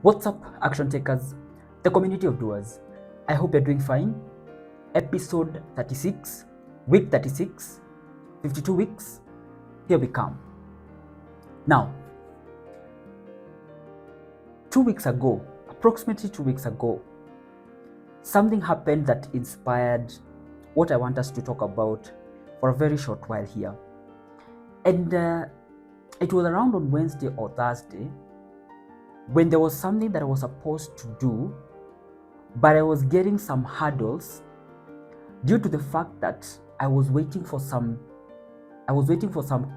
What's up, action takers, the community of doers? I hope you're doing fine. Episode 36, week 36, 52 weeks. Here we come. Now, 2 weeks ago, approximately 2 weeks ago, something happened that inspired what I want us to talk about for a very short while here. And it was around on Wednesday or Thursday when there was something that I was supposed to do, but I was getting some hurdles due to the fact that I was waiting for some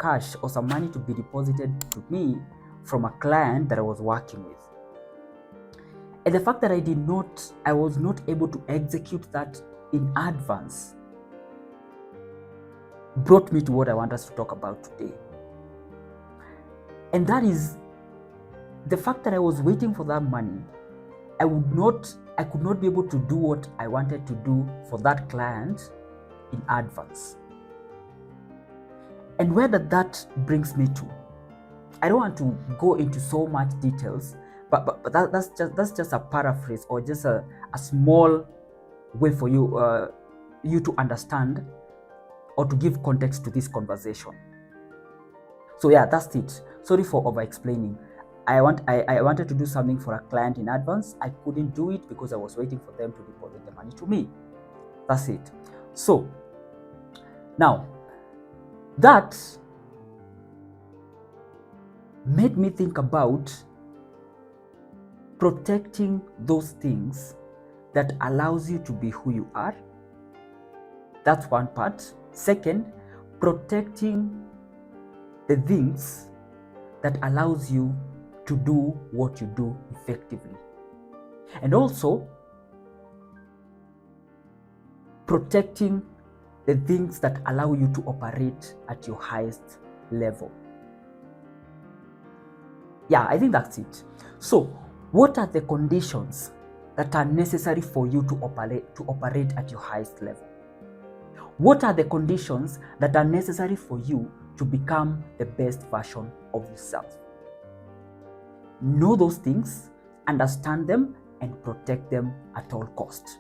cash or some money to be deposited to me from a client that I was working with. And the fact that I was not able to execute that in advance brought me to what I want us to talk about today. And that is the fact that I was waiting for that money. I could not be able to do what I wanted to do for that client in advance. And where that brings me to, I don't want to go into so much details, but that's just a paraphrase or just a small way for you to understand or to give context to this conversation. So yeah, that's it. Sorry for over explaining. I wanted to do something for a client in advance. I couldn't do it because I was waiting for them to deposit the money to me. That's it. So now that made me think about protecting those things that allows you to be who you are. That's one part. Second, protecting the things that allows you to do what you do effectively. And also protecting the things that allow you to operate at your highest level. Yeah, I think that's it. So, what are the conditions that are necessary for you to operate at your highest level? What are the conditions that are necessary for you to become the best version of yourself? Know those things, understand them, and protect them at all costs.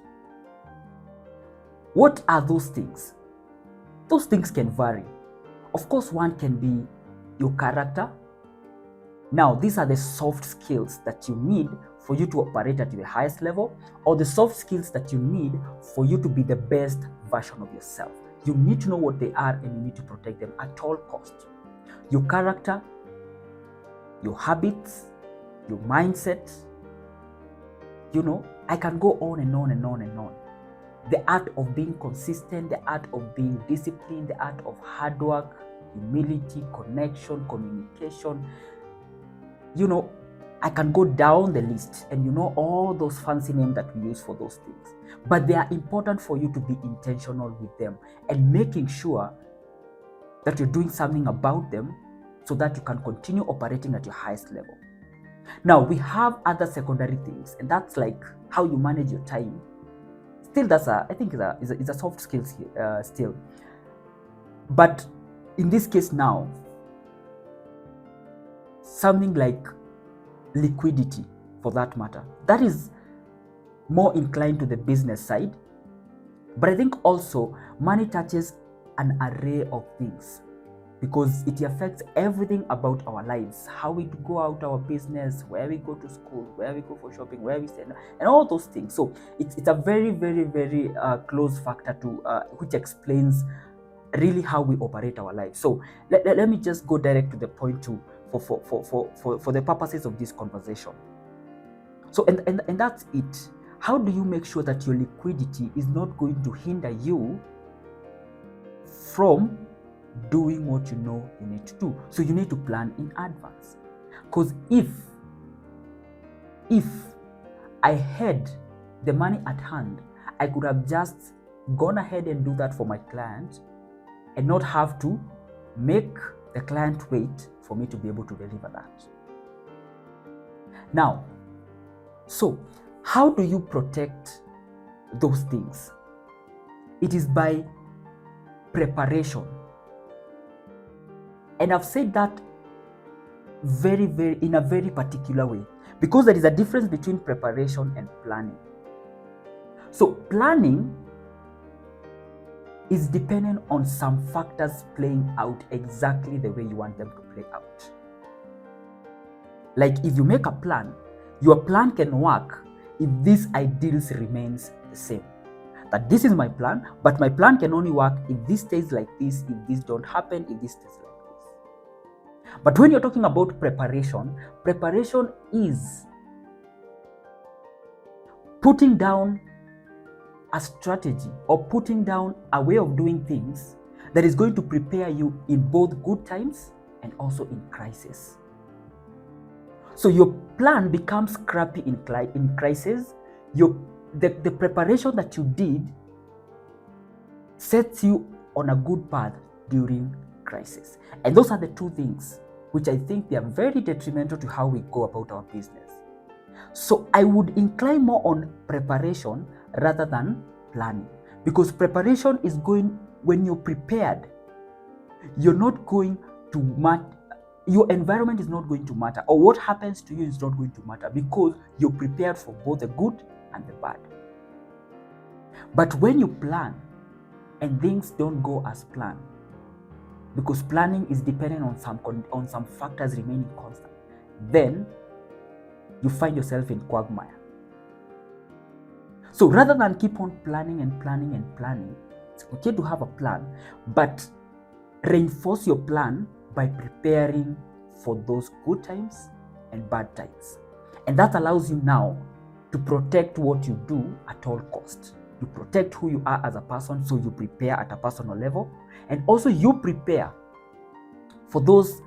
What are those things? Those things can vary. Of course, one can be your character. Now, these are the soft skills that you need for you to operate at your highest level, or the soft skills that you need for you to be the best version of yourself. You need to know what they are and you need to protect them at all costs. Your character, your habits, your mindset, I can go on and on and on and on. The art of being consistent, the art of being disciplined, the art of hard work, humility, connection, communication. I can go down the list and all those fancy names that we use for those things. But they are important for you to be intentional with them and making sure that you're doing something about them so that you can continue operating at your highest level. Now, we have other secondary things, and that's like how you manage your time. Still, I think it's a soft skill still. But in this case now, something like liquidity, for that matter, that is more inclined to the business side. But I think also money touches an array of things because it affects everything about our lives, how we go out our business, where we go to school, where we go for shopping, where we stay, and all those things. So it's a very, very, very close factor to which explains really how we operate our lives. So let me just go direct to the point for the purposes of this conversation. So and that's it. How do you make sure that your liquidity is not going to hinder you from doing what you know you need to do? So you need to plan in advance. Because if I had the money at hand, I could have just gone ahead and do that for my client and not have to make the client wait for me to be able to deliver that. Now, so how do you protect those things? It is by preparation. And I've said that in a very particular way, because there is a difference between preparation and planning. So planning is dependent on some factors playing out exactly the way you want them to play out. Like if you make a plan, your plan can work if these ideals remains the same. That this is my plan, but my plan can only work if this stays like this, if this don't happen, if this stays like this. But when you're talking about preparation, preparation is putting down a strategy or putting down a way of doing things that is going to prepare you in both good times and also in crisis. So your plan becomes crappy in crisis. The preparation that you did sets you on a good path during crisis. And those are the two things which I think they are very detrimental to how we go about our business. So I would incline more on preparation rather than planning, because preparation is going, when you're prepared, you're not going to matter, your environment is not going to matter, or what happens to you is not going to matter, because you're prepared for both the good and the bad. But when you plan and things don't go as planned, because planning is dependent on some factors remaining constant, then you find yourself in quagmire. So rather than keep on planning and planning and planning, it's okay to have a plan, but reinforce your plan by preparing for those good times and bad times. And that allows you now to protect what you do at all costs. You protect who you are as a person, so you prepare at a personal level, and also you prepare for those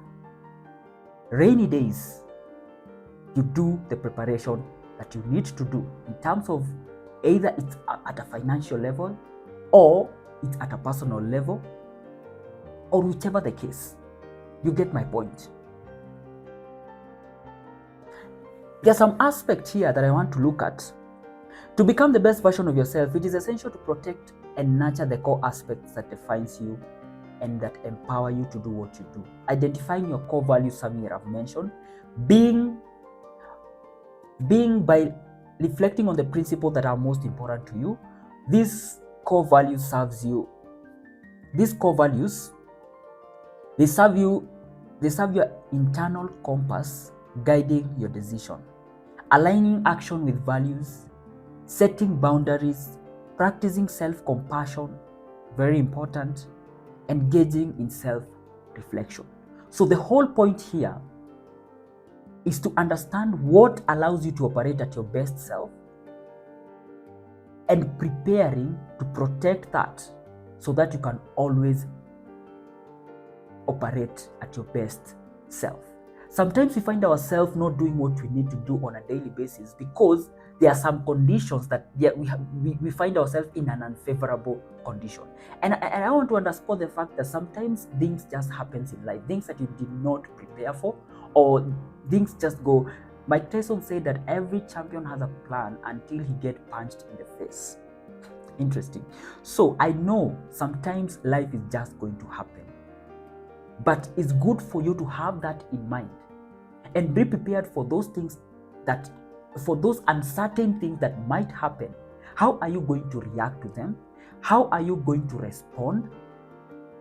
rainy days. You do the preparation that you need to do in terms of either it's at a financial level or it's at a personal level, or whichever the case. You get my point. There's some aspect here that I want to look at. To become the best version of yourself, it is essential to protect and nurture the core aspects that defines you and that empower you to do what you do. Identifying your core values, something I've mentioned, being by reflecting on the principles that are most important to you. These core values serves you. These core values, they serve your internal compass, guiding your decision, aligning action with values, setting boundaries, practicing self-compassion, very important, engaging in self-reflection. So the whole point here is to understand what allows you to operate at your best self and preparing to protect that so that you can always operate at your best self. Sometimes we find ourselves not doing what we need to do on a daily basis because there are some conditions that we find ourselves in an unfavorable condition. And I want to underscore the fact that sometimes things just happen in life, things that you did not prepare for, or things just go. Mike Tyson said that every champion has a plan until he gets punched in the face. Interesting. So I know sometimes life is just going to happen, but it's good for you to have that in mind and be prepared for those things, that for those uncertain things that might happen. How are you going to react to them? How are you going to respond?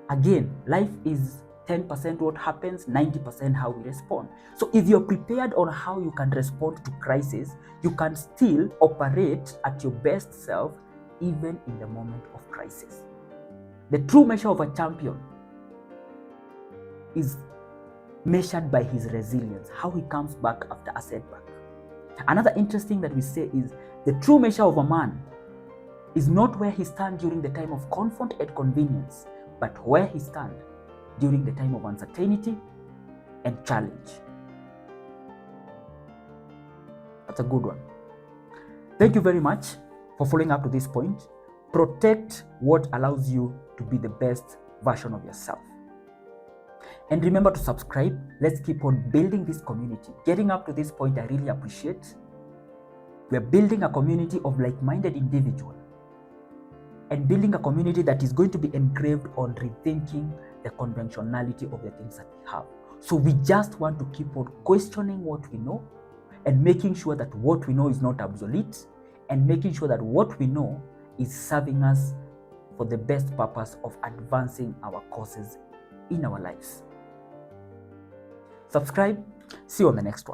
Again, life is 10% what happens, 90% how we respond. So if you're prepared on how you can respond to crisis, you can still operate at your best self even in the moment of crisis. The true measure of a champion is measured by his resilience, how he comes back after a setback. Another interesting that we say is the true measure of a man is not where he stands during the time of comfort and convenience, but where he stands during the time of uncertainty and challenge. That's a good one. Thank you very much for following up to this point. Protect what allows you to be the best version of yourself. And remember to subscribe. Let's keep on building this community. Getting up to this point, I really appreciate. We're building a community of like-minded individuals and building a community that is going to be engraved on rethinking the conventionality of the things that we have. So we just want to keep on questioning what we know and making sure that what we know is not obsolete, and making sure that what we know is serving us for the best purpose of advancing our causes in our lives. Subscribe. See you on the next one.